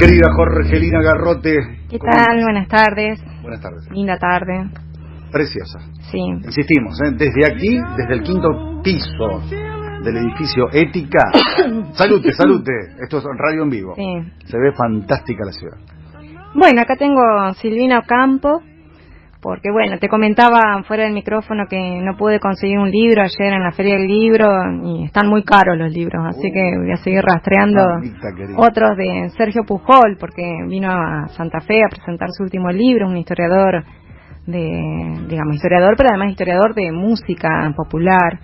Querida Jorgelina Garrote. ¿Qué tal? Buenas tardes. Buenas tardes. Linda tarde. Preciosa. Sí. Insistimos, desde aquí, desde el quinto piso del edificio Ética. Salute. Esto es radio en vivo. Sí. Se ve fantástica la ciudad. Bueno, acá tengo Silvina Ocampo, porque bueno, te comentaba fuera del micrófono que no pude conseguir un libro ayer en la Feria del Libro y están muy caros los libros, así que voy a seguir rastreando otros de Sergio Pujol, porque vino a Santa Fe a presentar su último libro, un historiador historiador, pero además historiador de música popular,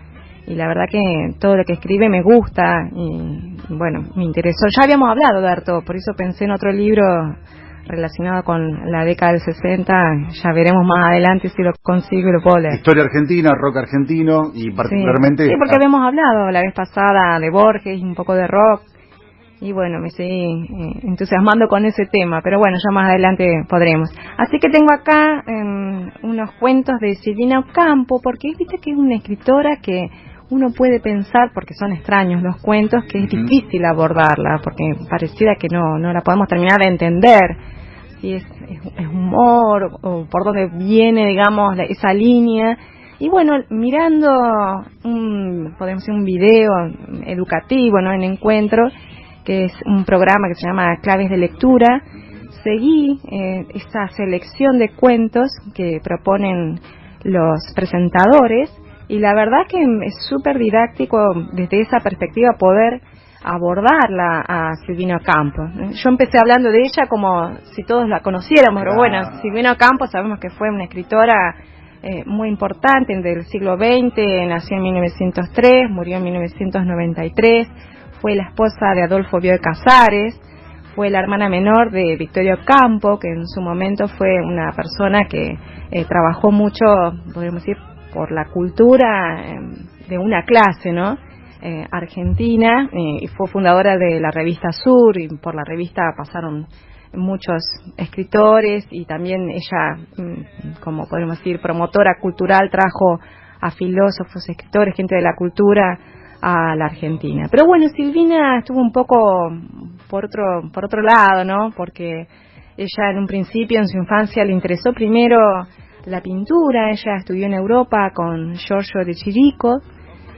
y la verdad que todo lo que escribe me gusta y bueno, me interesó. Ya habíamos hablado de harto, por eso pensé en otro libro relacionado con la década del 60, ya veremos más adelante si lo consigo y lo puedo leer. Historia argentina, rock argentino y particularmente... Sí, porque habíamos hablado la vez pasada de Borges y un poco de rock, y bueno, me seguí entusiasmando con ese tema, pero bueno, ya más adelante podremos. Así que tengo acá unos cuentos de Silvina Ocampo, porque viste que es una escritora que uno puede pensar, porque son extraños los cuentos, que es difícil abordarla, porque pareciera que no la podemos terminar de entender. Si es humor, o por dónde viene, digamos, esa línea. Y bueno, mirando podemos decir un video educativo, ¿no?, en Encuentro, que es un programa que se llama Claves de Lectura, seguí esta selección de cuentos que proponen los presentadores, y la verdad que es súper didáctico desde esa perspectiva poder abordarla a Silvina Ocampo. Yo empecé hablando de ella como si todos la conociéramos, pero bueno, Silvina Ocampo sabemos que fue una escritora muy importante del siglo XX, nació en 1903, murió en 1993, fue la esposa de Adolfo Bioy Casares, fue la hermana menor de Victoria Ocampo, que en su momento fue una persona que trabajó mucho, podríamos decir, por la cultura de una clase, ¿no?, argentina, y fue fundadora de la revista Sur, y por la revista pasaron muchos escritores, y también ella, como podemos decir, promotora cultural, trajo a filósofos, escritores, gente de la cultura a la Argentina. Pero bueno, Silvina estuvo un poco por otro lado, ¿no?, porque ella en un principio, en su infancia, le interesó primero la pintura. Ella estudió en Europa con Giorgio de Chirico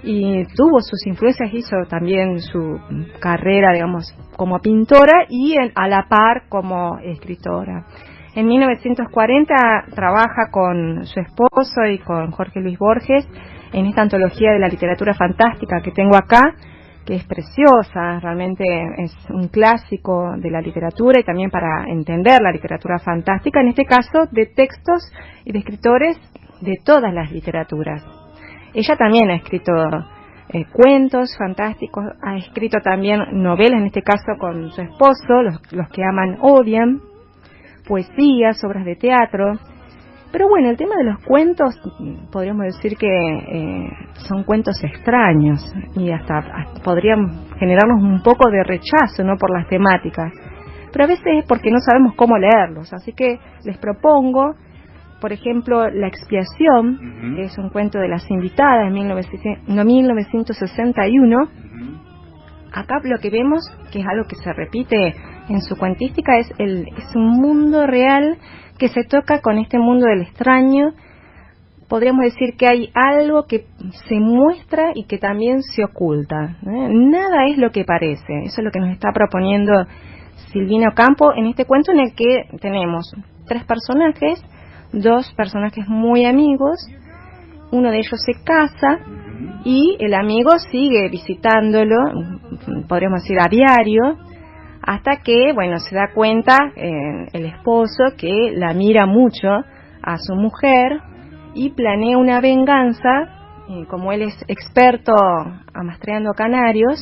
y tuvo sus influencias, hizo también su carrera, digamos, como pintora y a la par como escritora. En 1940 trabaja con su esposo y con Jorge Luis Borges en esta antología de la literatura fantástica que tengo acá, que es preciosa, realmente es un clásico de la literatura, y también para entender la literatura fantástica, en este caso de textos y de escritores de todas las literaturas. Ella también ha escrito cuentos fantásticos, ha escrito también novelas, en este caso con su esposo, los que aman odian, poesías, obras de teatro. Pero bueno, el tema de los cuentos, podríamos decir que son cuentos extraños y hasta podrían generarnos un poco de rechazo, ¿no?, por las temáticas. Pero a veces es porque no sabemos cómo leerlos. Así que les propongo, por ejemplo, La expiación, que es un cuento de Las invitadas de 1961. Acá lo que vemos, que es algo que se repite en su cuentística, es un mundo real que se toca con este mundo del extraño. Podríamos decir que hay algo que se muestra y que también se oculta, ¿eh? Nada es lo que parece. Eso es lo que nos está proponiendo Silvina Ocampo en este cuento, en el que tenemos 3 personajes, 2 personajes muy amigos, uno de ellos se casa y el amigo sigue visitándolo, podríamos decir a diario, hasta que, bueno, se da cuenta el esposo que la mira mucho a su mujer y planea una venganza, como él es experto amastreando canarios,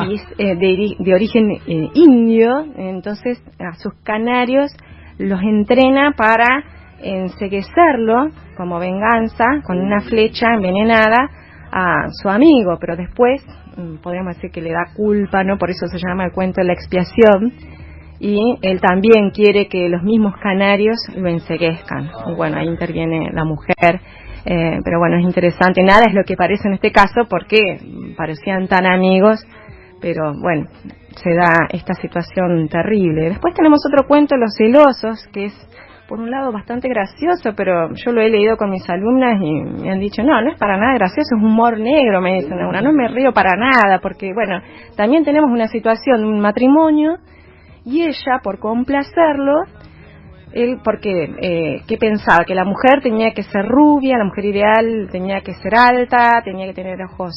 y es de origen indio, entonces a sus canarios los entrena para enceguecerlo como venganza con una flecha envenenada a su amigo, pero después podríamos decir que le da culpa, ¿no? Por eso se llama el cuento de La expiación, y él también quiere que los mismos canarios lo enceguezcan. Y bueno, ahí interviene la mujer, pero bueno, es interesante. Nada es lo que parece en este caso, porque parecían tan amigos, pero bueno, se da esta situación terrible. Después tenemos otro cuento, Los celosos, que es por un lado bastante gracioso, pero yo lo he leído con mis alumnas y me han dicho, no es para nada gracioso, es humor negro, me dicen alguna, no me río para nada, porque bueno, también tenemos una situación, un matrimonio, y ella, por complacerlo, él, porque, ¿qué pensaba? Que la mujer tenía que ser rubia, la mujer ideal tenía que ser alta, tenía que tener ojos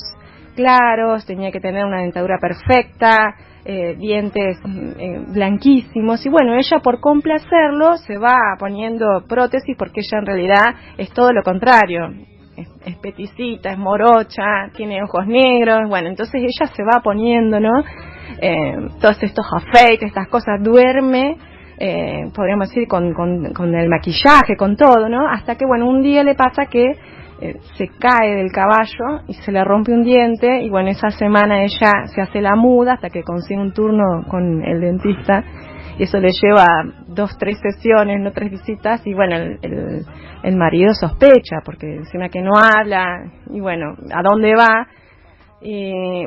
claros, tenía que tener una dentadura perfecta, dientes blanquísimos, y bueno, ella por complacerlo se va poniendo prótesis porque ella en realidad es todo lo contrario, es peticita, es morocha, tiene ojos negros, bueno, entonces ella se va poniendo, ¿no? Todos estos afeites, estas cosas, duerme, podríamos decir, con el maquillaje, con todo, ¿no? Hasta que, bueno, un día le pasa que se cae del caballo y se le rompe un diente, y bueno, esa semana ella se hace la muda hasta que consigue un turno con el dentista, y eso le lleva 2-3 sesiones, no 3 visitas, y bueno, el marido sospecha, porque encima que no habla, y bueno, ¿a dónde va?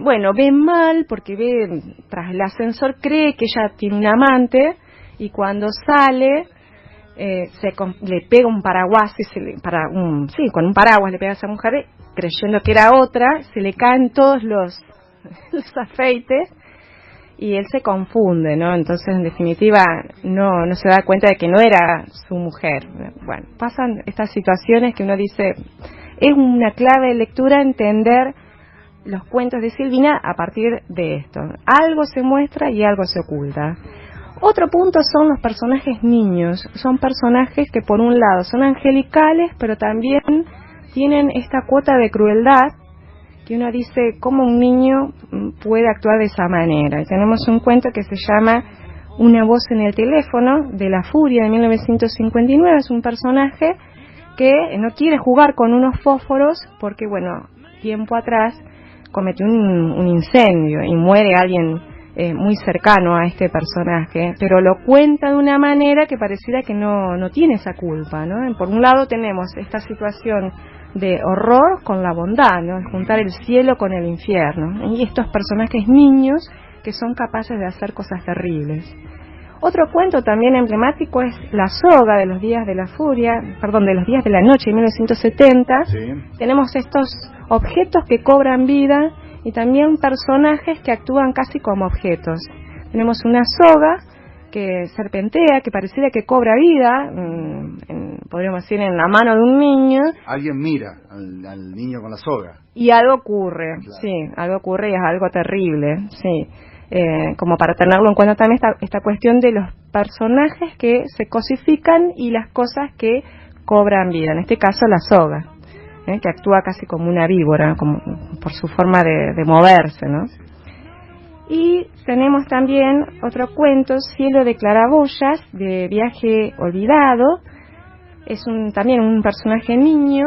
Bueno, ve mal, porque ve, tras el ascensor cree que ella tiene un amante, y cuando sale, le pega un paraguas, con un paraguas le pega a esa mujer, creyendo que era otra, se le caen todos los afeites, y él se confunde, ¿no? Entonces, en definitiva, no se da cuenta de que no era su mujer. Bueno, pasan estas situaciones que uno dice, es una clave de lectura entender los cuentos de Silvina a partir de esto. Algo se muestra y algo se oculta. Otro punto son los personajes niños. Son personajes que por un lado son angelicales, pero también tienen esta cuota de crueldad que uno dice, ¿cómo un niño puede actuar de esa manera? Y tenemos un cuento que se llama Una voz en el teléfono, de La Furia, de 1959. Es un personaje que no quiere jugar con unos fósforos porque, bueno, tiempo atrás cometió un incendio y muere alguien muy cercano a este personaje, pero lo cuenta de una manera que pareciera que no tiene esa culpa, ¿no? Por un lado tenemos esta situación de horror con la bondad, ¿no? De juntar el cielo con el infierno, y estos personajes niños que son capaces de hacer cosas terribles. Otro cuento también emblemático es La soga, de los días de la furia, de los días de la noche, de 1970. Sí. Tenemos estos objetos que cobran vida y también personajes que actúan casi como objetos. Tenemos una soga que serpentea, que pareciera que cobra vida, podríamos decir, en la mano de un niño. Alguien mira al niño con la soga. Y algo ocurre, claro. Sí, algo ocurre y es algo terrible, sí. Como para tenerlo en cuenta también esta cuestión de los personajes que se cosifican y las cosas que cobran vida, en este caso la soga, que actúa casi como una víbora, como por su forma de moverse, ¿no? Y tenemos también otro cuento, Cielo de claraboyas, de Viaje olvidado. Es también un personaje niño.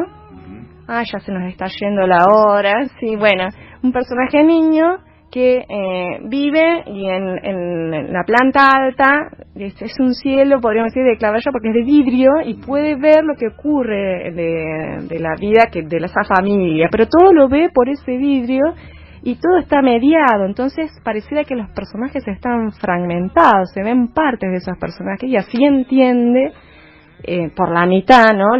Ya se nos está yendo la hora. Sí, bueno, un personaje niño que vive y en la planta alta es un cielo, podríamos decir, de claraboya porque es de vidrio y puede ver lo que ocurre de la vida de esa familia, pero todo lo ve por ese vidrio y todo está mediado, entonces pareciera que los personajes están fragmentados, se ven partes de esos personajes y así entiende por la mitad, ¿no?